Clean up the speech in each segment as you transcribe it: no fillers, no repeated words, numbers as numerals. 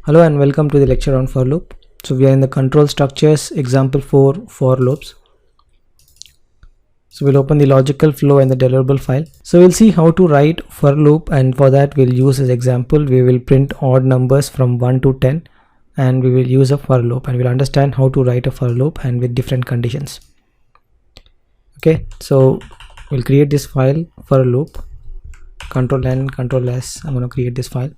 Hello and welcome to the lecture on for loop. So we are in the control structures example 4 for loops. So we'll open the logical flow and the deliverable file. So we'll see how to write for loop, and for that we'll use as example we will print odd numbers from 1 to 10 and we will use a for loop, and we'll understand how to write a for loop and with different conditions. Okay, so we'll create this file for a loop, control N, control S. I'm going to create this file.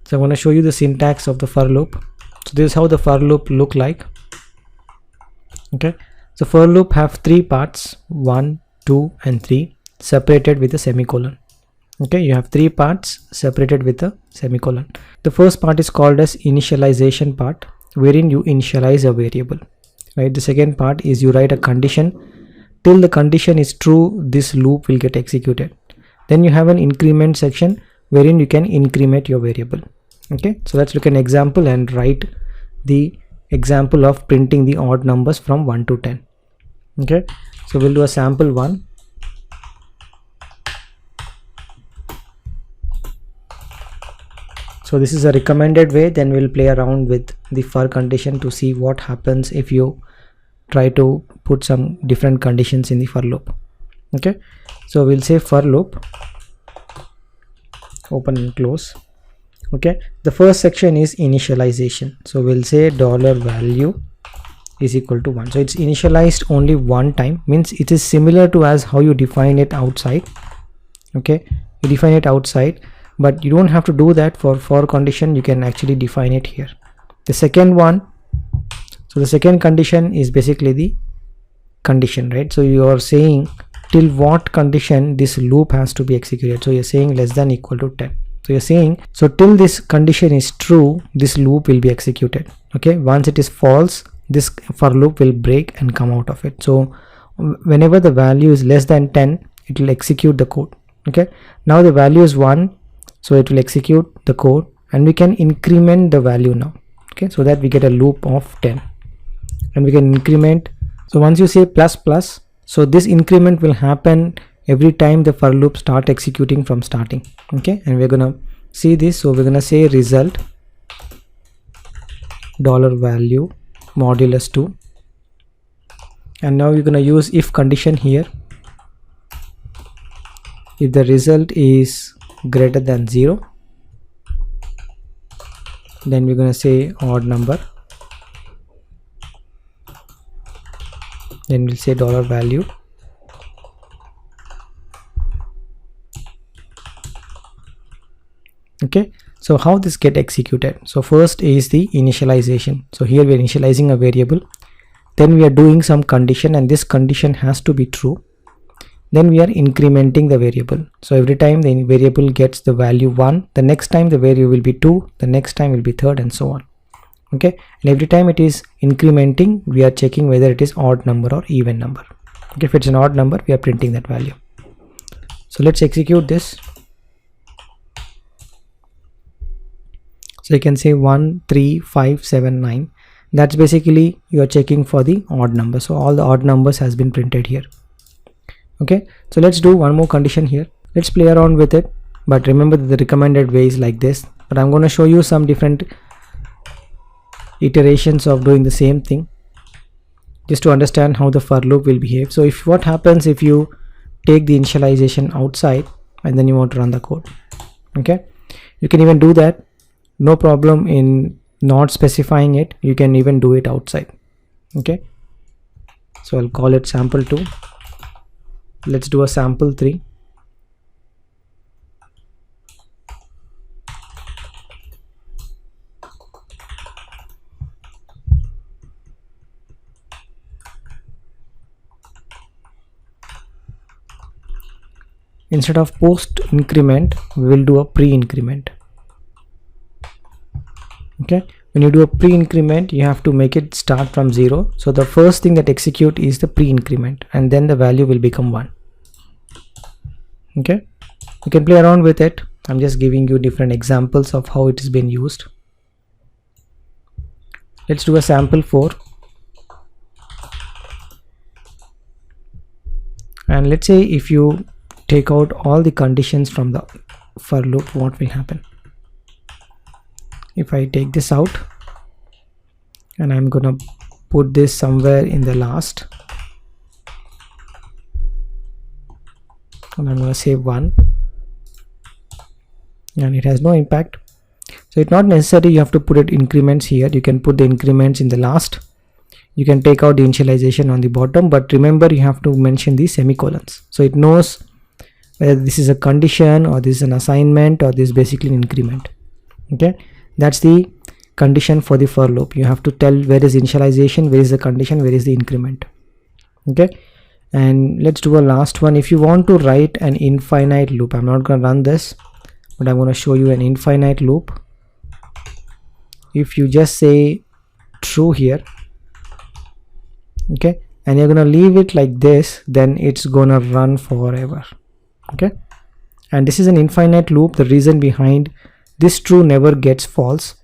So I'm going to show you the syntax of the for loop. So this is how the for loop look like. Okay, so for loop have three parts, 1, 2 and 3, separated with a semicolon. Okay, you have three parts separated with a semicolon. The first part is called as initialization part, wherein you initialize a variable, right? The second part is you write a condition. Till the condition is true, this loop will get executed. Then you have an increment section wherein you can increment your variable. Okay, so let's look at an example and write the example of printing the odd numbers from 1 to 10. Okay, so we'll do a sample 1. So this is a recommended way. Then we'll play around with the for condition to see what happens if you try to put some different conditions in the for loop. Okay, so we'll say for loop, open and close. Okay, the first section is initialization. So we'll say $value is equal to 1. So it's initialized only one time, means it is similar to as how you define it outside. Okay, you define it outside, but you don't have to do that for condition. You can actually define it here. The second one, so the second condition is basically the condition, right? So you are saying till what condition this loop has to be executed. So you're saying less than equal to 10. So you're saying, so till this condition is true, this loop will be executed. Okay, once it is false, this for loop will break and come out of it. So whenever the value is less than 10, it will execute the code. Okay, now the value is 1, so it will execute the code, and we can increment the value now. Okay, so that we get a loop of 10, and we can increment. So once you say plus plus, so this increment will happen every time the for loop start executing from starting. Okay, and we're gonna see this. So we're gonna say result $value modulus 2, and now you're gonna use if condition here. If the result is greater than 0, then we're gonna say odd number, then we'll say $value. Okay, so how this get executed? So first is the initialization. So here we are initializing a variable, then we are doing some condition, and this condition has to be true. Then we are incrementing the variable. So every time the variable gets the value 1, the next time the value will be 2, the next time will be 3rd, and so on. Okay, and every time it is incrementing, we are checking whether it is odd number or even number. Okay, if it's an odd number, we are printing that value. So let's execute this. So you can say 1, 3, 5, 7, 9. That's basically you are checking for the odd number. So all the odd numbers has been printed here. Okay, so let's do one more condition here. Let's play around with it, but remember that the recommended way is like this. But I'm going to show you some different iterations of doing the same thing, just to understand how the for loop will behave. So if what happens if you take the initialization outside and then you want to run the code. Okay, you can even do that. No problem in not specifying it. You can even do it outside. Okay, so I'll call it sample 2. Let's do a sample 3. Instead of post increment, we will do a pre increment. Okay, when you do a pre increment, you have to make it start from 0. So the first thing that execute is the pre increment, and then the value will become 1. Okay, you can play around with it. I'm just giving you different examples of how it has been used. Let's do a sample 4. And let's say if you take out all the conditions from the for loop, what will happen? if I take this out and I'm gonna put this somewhere in the last, and I'm gonna say 1, and it has no impact. So it's not necessary you have to put it increments here. You can put the increments in the last. You can take out the initialization on the bottom, but remember you have to mention the semicolons, so it knows whether this is a condition or this is an assignment or this is basically an increment. Okay, that's the condition for the for loop. You have to tell where is initialization, where is the condition, where is the increment. Okay, and let's do a last one. If you want to write an infinite loop, I'm not going to run this, but I'm going to show you an infinite loop. If you just say true here, okay, and you're gonna leave it like this, then it's gonna run forever. Okay, and this is an infinite loop. The reason behind this true never gets false,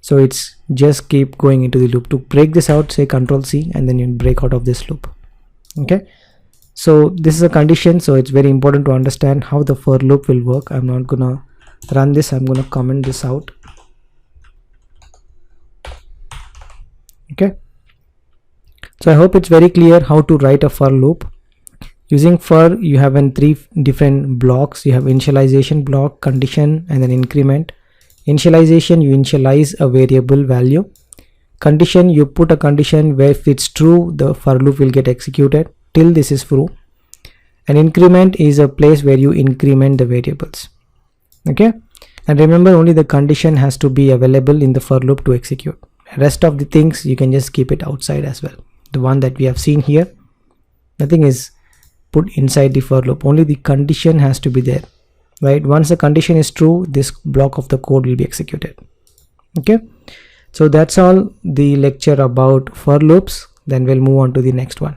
so it's just keep going into the loop. To break this out, say Control C, and then you break out of this loop. Okay, so this is a condition, so it's very important to understand how the for loop will work. I'm not gonna run this, I'm gonna comment this out. Okay, so I hope it's very clear how to write a for loop. Using for, you have in 3 different blocks. You have initialization block, condition, and then increment. Initialization, you initialize a variable value. Condition, you put a condition where if it's true, the for loop will get executed till this is true. And increment is a place where you increment the variables. Okay, and remember, only the condition has to be available in the for loop to execute. Rest of the things you can just keep it outside as well. The one that we have seen here, nothing is put inside the for loop, only the condition has to be there, right? Once the condition is true, this block of the code will be executed. Okay, so that's all the lecture about for loops. Then we'll move on to the next one.